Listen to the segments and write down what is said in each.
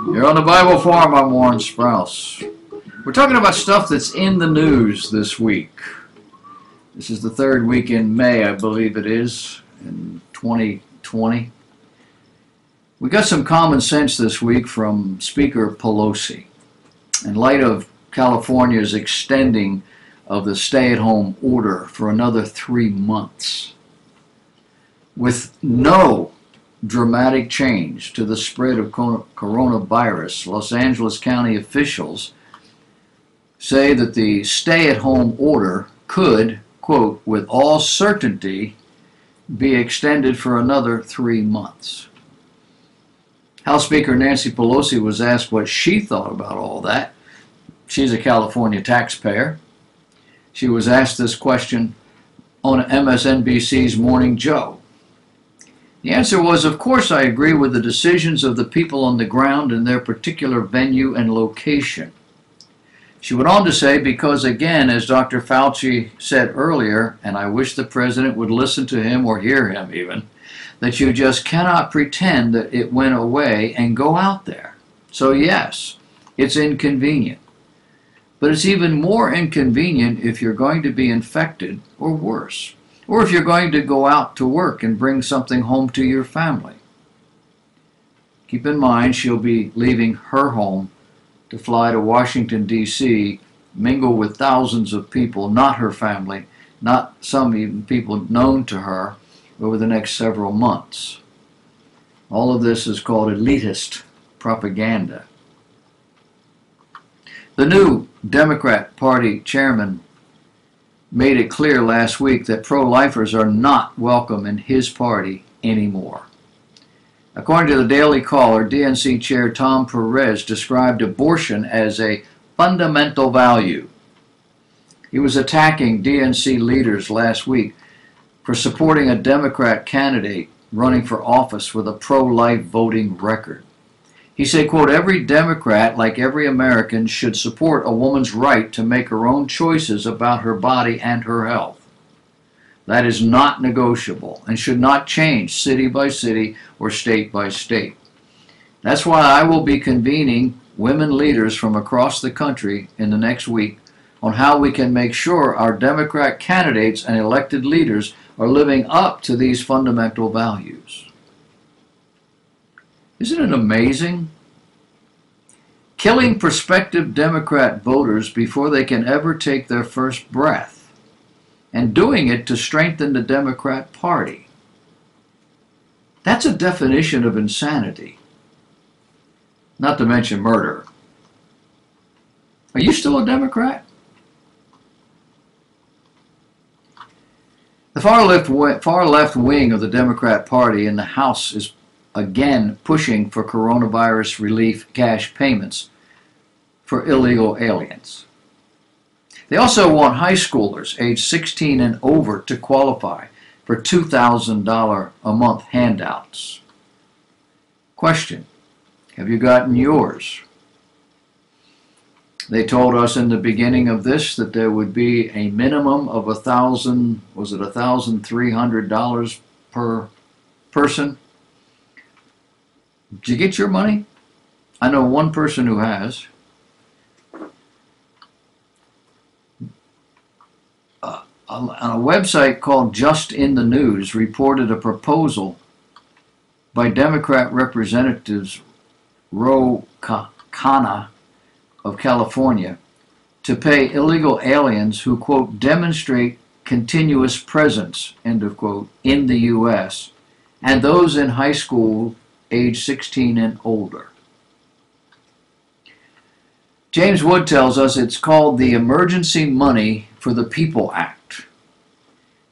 You're on the Bible Forum. I'm Warren Sprouse. We're talking about stuff that's in the news this week. This is the third week in May, I believe it is, in 2020. We got some common sense this week from Speaker Pelosi. In light of California's extending of the stay-at-home order for another 3 months, with no dramatic change to the spread of coronavirus, Los Angeles County officials say that the stay-at-home order could, quote, with all certainty, be extended for another 3 months. House Speaker Nancy Pelosi was asked what she thought about all that. She's a California taxpayer. She was asked this question on MSNBC's Morning Joe. The answer was, of course I agree with the decisions of the people on the ground in their particular venue and location. She went on to say, because again, as Dr. Fauci said earlier, and I wish the president would listen to him or hear him even, that you just cannot pretend that it went away and go out there. So yes, it's inconvenient. But it's even more inconvenient if you're going to be infected or worse, or if you're going to go out to work and bring something home to your family. Keep in mind, she'll be leaving her home to fly to Washington, D.C., mingle with thousands of people, not her family, not some even people known to her, over the next several months. All of this is called elitist propaganda. The new Democrat Party chairman made it clear last week that pro-lifers are not welcome in his party anymore. According to the Daily Caller, DNC Chair Tom Perez described abortion as a fundamental value. He was attacking DNC leaders last week for supporting a Democrat candidate running for office with a pro-life voting record. He said, quote, every Democrat, like every American, should support a woman's right to make her own choices about her body and her health. That is not negotiable and should not change city by city or state by state. That's why I will be convening women leaders from across the country in the next week on how we can make sure our Democrat candidates and elected leaders are living up to these fundamental values. Isn't it amazing? Killing prospective Democrat voters before they can ever take their first breath, and doing it to strengthen the Democrat Party. That's a definition of insanity, not to mention murder. Are you still a Democrat? The far left wing of the Democrat Party in the House is again pushing for coronavirus relief cash payments for illegal aliens. They also want high schoolers aged 16 and over to qualify for $2,000 a month handouts. Question: have you gotten yours? They told us in the beginning of this that there would be a minimum of $1,300 per person. Did you get your money? I know one person who has. On a website called Just in the News reported a proposal by Democrat Representatives Ro Khanna of California to pay illegal aliens who, quote, demonstrate continuous presence, end of quote, in the U.S., and those in high school age 16 and older. James Wood tells us it's called the Emergency Money for the People Act.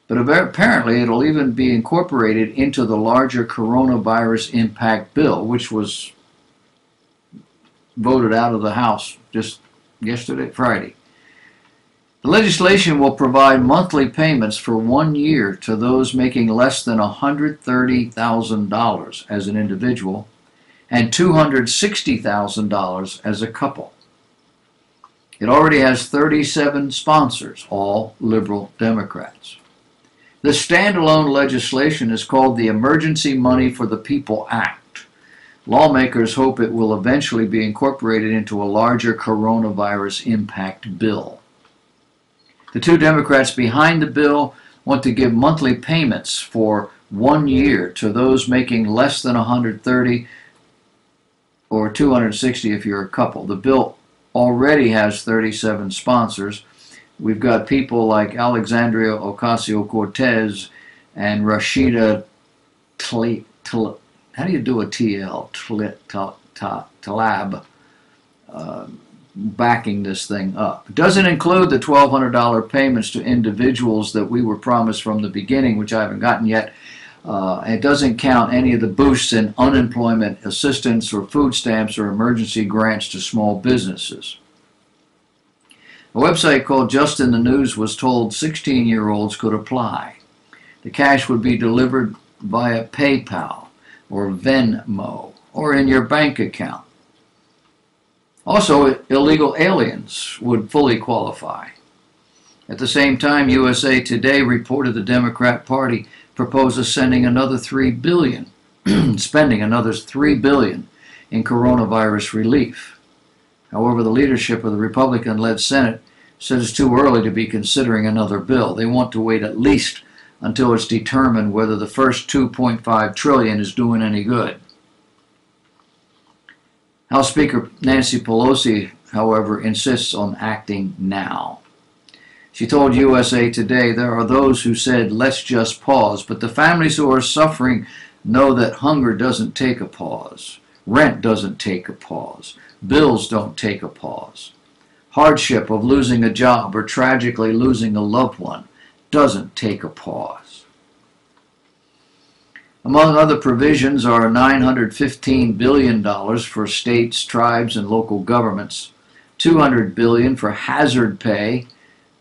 But apparently it'll even be incorporated into the larger coronavirus impact bill, which was voted out of the House just yesterday, Friday. The legislation will provide monthly payments for 1 year to those making less than $130,000 as an individual and $260,000 as a couple. It already has 37 sponsors, all liberal Democrats. The standalone legislation is called the Emergency Money for the People Act. Lawmakers hope it will eventually be incorporated into a larger coronavirus impact bill. The two Democrats behind the bill want to give monthly payments for 1 year to those making less than $130 or $260 if you're a couple. The bill already has 37 sponsors. We've got people like Alexandria Ocasio-Cortez and Rashida how do you do a TL? Tlaib backing this thing up. It doesn't include the $1,200 payments to individuals that we were promised from the beginning, which I haven't gotten yet. It doesn't count any of the boosts in unemployment assistance or food stamps or emergency grants to small businesses. A website called Just in the News was told 16-year-olds could apply. The cash would be delivered via PayPal or Venmo or in your bank account. Also, illegal aliens would fully qualify. At the same time, USA Today reported the Democrat Party proposes sending another $3 billion, spending another $3 billion in coronavirus relief. However, the leadership of the Republican-led Senate says it's too early to be considering another bill. They want to wait at least until it's determined whether the first $2.5 trillion is doing any good. House Speaker Nancy Pelosi, however, insists on acting now. She told USA Today there are those who said, let's just pause, but the families who are suffering know that hunger doesn't take a pause. Rent doesn't take a pause. Bills don't take a pause. Hardship of losing a job or tragically losing a loved one doesn't take a pause. Among other provisions are $915 billion for states, tribes, and local governments, $200 billion for hazard pay,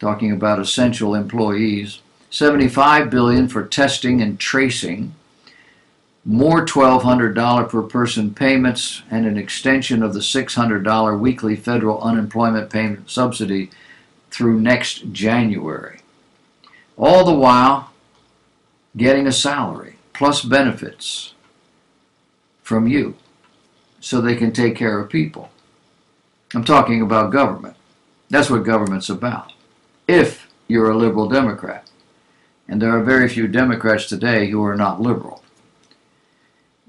talking about essential employees, $75 billion for testing and tracing, more $1,200 per person payments, and an extension of the $600 weekly federal unemployment payment subsidy through next January. All the while getting a salary plus benefits from you so they can take care of people. I'm talking about government. That's what government's about. If you're a liberal Democrat, and there are very few Democrats today who are not liberal.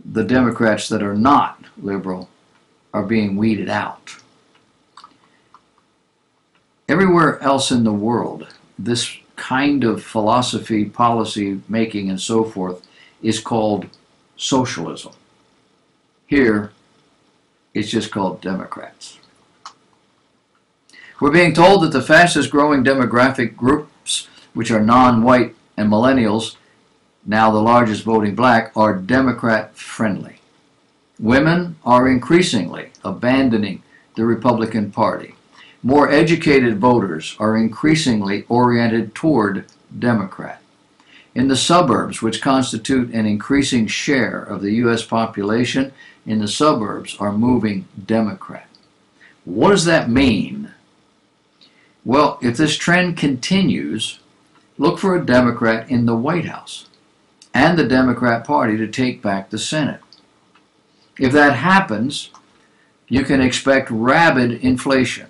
The Democrats that are not liberal are being weeded out. Everywhere else in the world, this kind of philosophy, policy making, and so forth is called socialism. Here, it's just called Democrats. We're being told that the fastest growing demographic groups, which are non-white and millennials, now the largest voting black, are Democrat friendly. Women are increasingly abandoning the Republican Party. More educated voters are increasingly oriented toward Democrat. In the suburbs, which constitute an increasing share of the U.S. population, in the suburbs are moving Democrat. What does that mean? Well, if this trend continues, look for a Democrat in the White House and the Democrat Party to take back the Senate. If that happens, you can expect rabid inflation.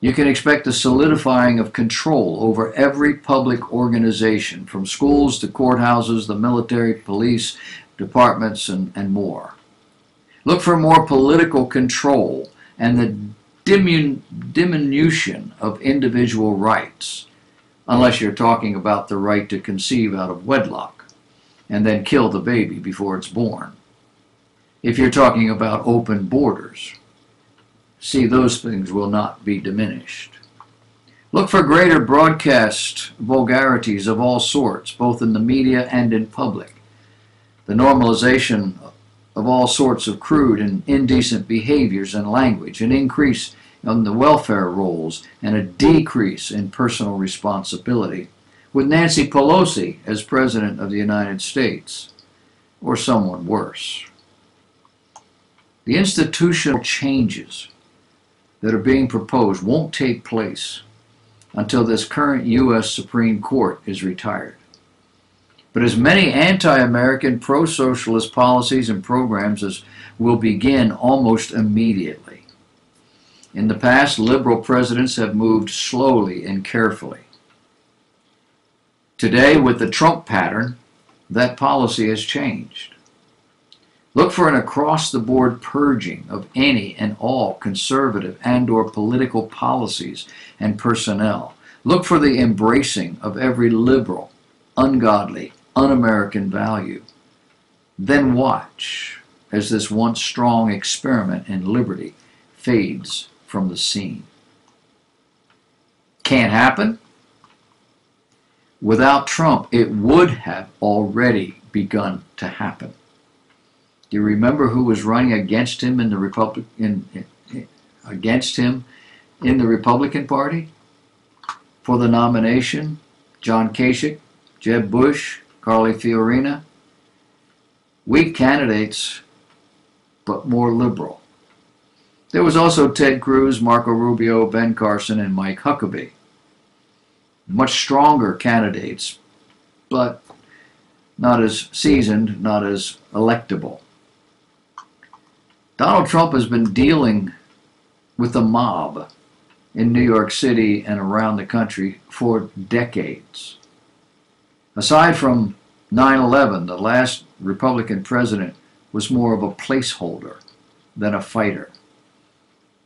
You can expect the solidifying of control over every public organization, from schools to courthouses, the military, police, departments, and more. Look for more political control and the diminution of individual rights, unless you're talking about the right to conceive out of wedlock and then kill the baby before it's born. If you're talking about open borders, see, those things will not be diminished. Look for greater broadcast vulgarities of all sorts, both in the media and in public. The normalization of all sorts of crude and indecent behaviors and language, an increase in the welfare rolls, and a decrease in personal responsibility, with Nancy Pelosi as President of the United States, or someone worse. The institutional changes that are being proposed won't take place until this current U.S. Supreme Court is retired. but as many anti-American, pro-socialist policies and programs as will begin almost immediately. In the past, liberal presidents have moved slowly and carefully. Today, with the Trump pattern, that policy has changed. Look for an across-the-board purging of any and all conservative and/or political policies and personnel. Look for the embracing of every liberal, ungodly, un-American value. Then watch as this once strong experiment in liberty fades from the scene. Can't happen? Without Trump, it would have already begun to happen. Do you remember who was running against him in the Republican Party for the nomination? John Kasich, Jeb Bush, Carly Fiorina. Weak candidates, but more liberal. There was also Ted Cruz, Marco Rubio, Ben Carson, and Mike Huckabee. Much stronger candidates, but not as seasoned, not as electable. Donald Trump has been dealing with the mob in New York City and around the country for decades. Aside from 9/11, the last Republican president was more of a placeholder than a fighter.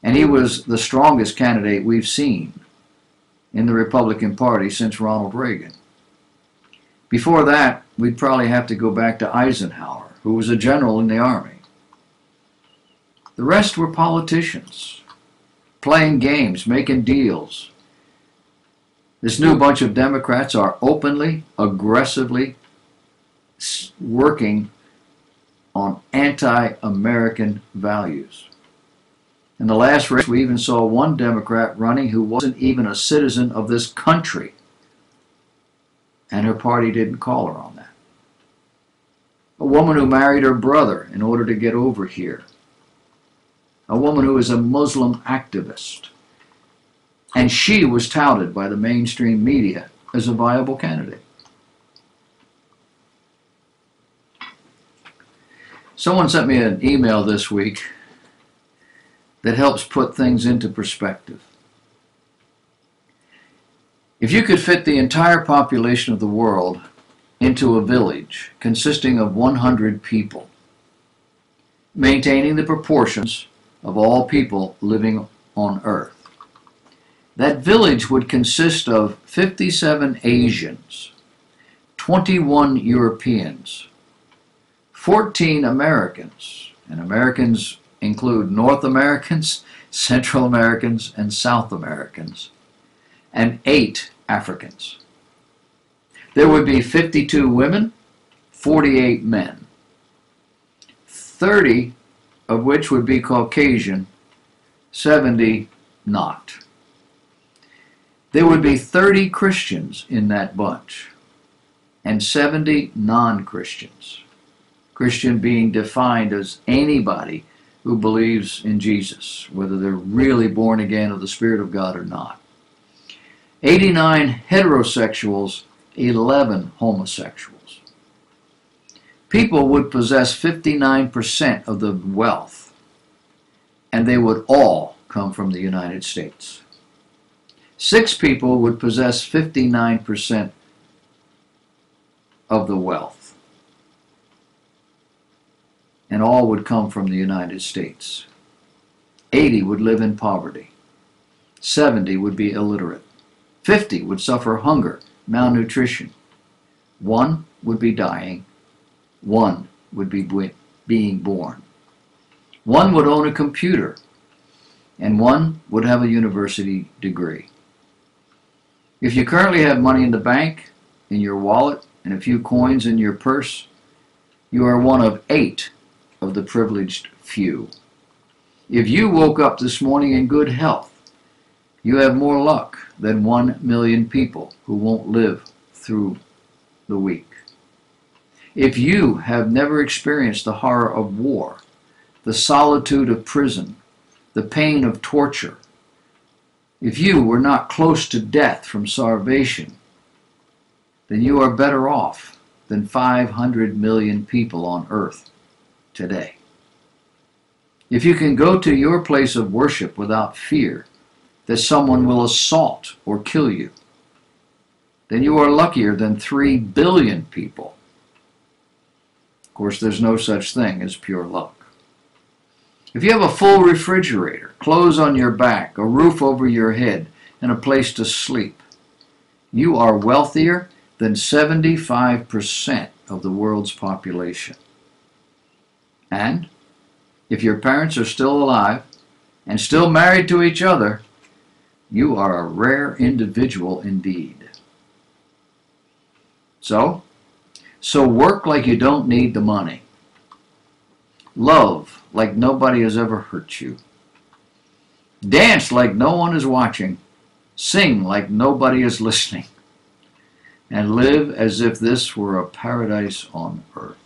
And he was the strongest candidate we've seen in the Republican Party since Ronald Reagan. Before that, we'd probably have to go back to Eisenhower, who was a general in the Army. The rest were politicians, playing games, making deals. This new bunch of Democrats are openly, aggressively working on anti-American values. In the last race, we even saw one Democrat running who wasn't even a citizen of this country, and her party didn't call her on that. A woman who married her brother in order to get over here. A woman who is a Muslim activist. And she was touted by the mainstream media as a viable candidate. Someone sent me an email this week that helps put things into perspective. If you could fit the entire population of the world into a village consisting of 100 people, maintaining the proportions of all people living on Earth, that village would consist of 57 Asians, 21 Europeans, 14 Americans, and Americans include North Americans, Central Americans, and South Americans, and 8 Africans. There would be 52 women, 48 men, 30 of which would be Caucasian, 70 not. There would be 30 Christians in that bunch, and 70 non-Christians. Christian being defined as anybody who believes in Jesus, whether they're really born again of the Spirit of God or not. 89 heterosexuals, 11 homosexuals. People would possess 59% of the wealth, and they would all come from the United States. 6 people would possess 59% of the wealth, and all would come from the United States. 80 would live in poverty. 70 would be illiterate. 50 would suffer hunger, malnutrition. 1 would be dying. 1 would be being born. 1 would own a computer, and 1 would have a university degree. If you currently have money in the bank, in your wallet, and a few coins in your purse, you are one of 8 of the privileged few. If you woke up this morning in good health, you have more luck than 1 million people who won't live through the week. If you have never experienced the horror of war, the solitude of prison, the pain of torture, if you were not close to death from starvation, then you are better off than 500 million people on earth today. If you can go to your place of worship without fear that someone will assault or kill you, then you are luckier than 3 billion people. Of course, there's no such thing as pure luck. If you have a full refrigerator, clothes on your back, a roof over your head, and a place to sleep, you are wealthier than 75% of the world's population. And if your parents are still alive and still married to each other, you are a rare individual indeed. So work like you don't need the money. Love like nobody has ever hurt you. Dance like no one is watching. Sing like nobody is listening. And live as if this were a paradise on earth.